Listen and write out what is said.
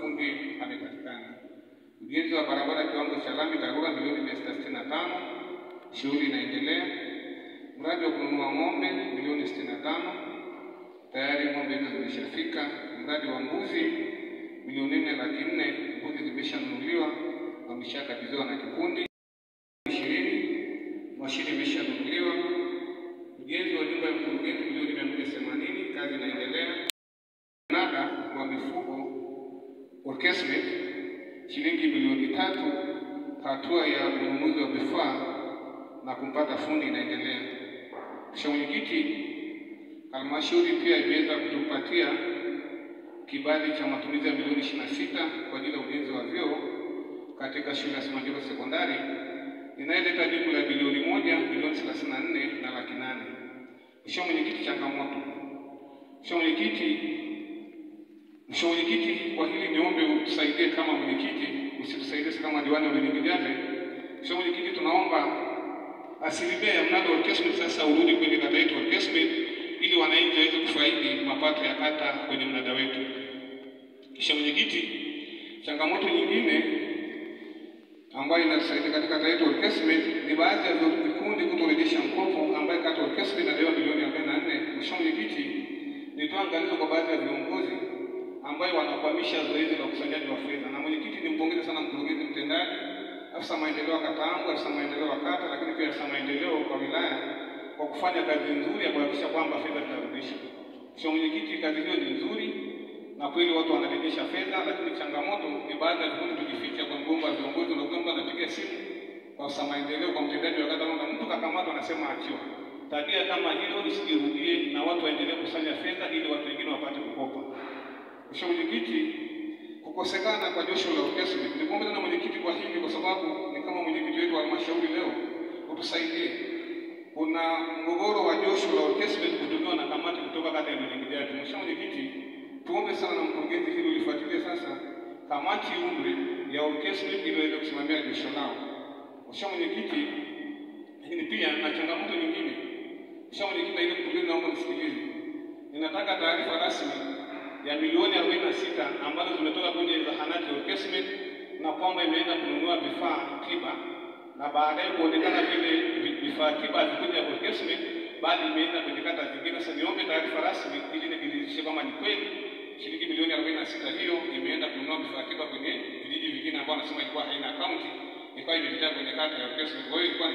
fundi amepatikana. Ujenzi wa barabara kiwango cha lami TARURA milioni 665, shughuli inaendelea. Mradi wa kununua ng'ombe milioni 65, tayari ng'ombe hizo zimeshafika. Mradi wa mbuzi milioni 4,400,000, mbuzi zimeshanunuliwa, wameshakabidhiwa na kikundi. 20 mashine imeshanunuliwa. Ujenzi wa nyumba ya mkurugenzi milioni 180, kazi inaendelea. Mnada wa mifugo Orkesmet shilingi milioni 3, hatua ya ununuzi wa vifaa na kumpata fundi inaendelea. Mwenyekiti, halmashauri pia imeweza kutupatia kibali cha matumizi ya milioni 26 kwa ajili ya ujenzi wa vyoo katika shule ya Simanjiro Sekondari, inayoleta jumla ya bilioni 1 milioni 34 na laki 8. Mheshimiwa Mwenyekiti, changamoto. Mheshimiwa Mwenyekiti, kwa hili niombe utusaidie kama mwenyekiti, usitusaidie kama diwani wa Mlingijaze. Mheshimiwa Mwenyekiti, tunaomba asilimia ya mnada wa Orkesmet sasa urudi kwenye kata yetu Orkesmet ili wananchi waweze kufaidi mapato ya kata kwenye mnada wetu. Mheshimiwa Mwenyekiti, changamoto nyingine ambayo inatusaidia katika kata yetu Orkesmet ni baadhi ya vikundi kutorejesha mkopo ambayo kata Orkesmet inadaiwa milioni 44. Mheshimiwa Mwenyekiti, nitoa angalizo kwa baadhi ya viongozi ambayo wanakwamisha zoezi la ukusanyaji wa fedha. Na mwenyekiti, nimpongeze sana mkurugenzi mtendaji, afisa maendeleo wa kata yangu, afisa maendeleo wa kata, lakini pia afisa maendeleo kwa wilaya kwa kufanya kazi nzuri ya kuhakikisha kwamba fedha zinarudishwa. Mheshimiwa Mwenyekiti, kazi hiyo ni nzuri na kweli watu wanarejesha fedha, lakini changamoto ni baadhi ya vikundi tukificha kwa mgongo wa viongozi, na mtu anapiga simu kwa afisa maendeleo, kwa mtendaji wa kata, na mtu kakamatwa anasema achiwa. Tabia kama hilo isijirudie na watu waendelee kusanya fedha ili watu wengine wapate kukopa. Mheshimiwa Mwenyekiti, kukosekana kwa josho la Orkesmet, nikombe na mwenyekiti kwa hili kwa sababu ni kama mwenyekiti wetu wa halmashauri leo utusaidie. Kuna mgogoro wa josho la Orkesmet kutumiwa na kamati kutoka kata ya Mlingijaze. Mheshimiwa Mwenyekiti, tuombe sana na mkurugenzi hili ulifuatilie sasa kamati umri ya Orkesmet ili iweze kusimamia josho lao. Mheshimiwa Mwenyekiti, lakini pia na changamoto nyingine. Mheshimiwa Mwenyekiti, na ile mkurugenzi naomba nisikilize. Ninataka taarifa rasmi ya milioni 46 ambazo zimetoka kwenye zahanati ya Orkesmet na kwamba imeenda kununua vifaa tiba, na baadaye kuonekana vile vifaa tiba vikuja Orkesmet bali imeenda kwenye kata zingine. Sasa niombe taarifa rasmi ili nidhihirishe kama ni kweli shilingi milioni 46 hiyo imeenda kununua vifaa tiba kwenye vijiji vingine ambao wanasema ilikuwa haina akaunti, ikawa imepita kwenye kata ya Orkesmet. Kwa hiyo ilikuwa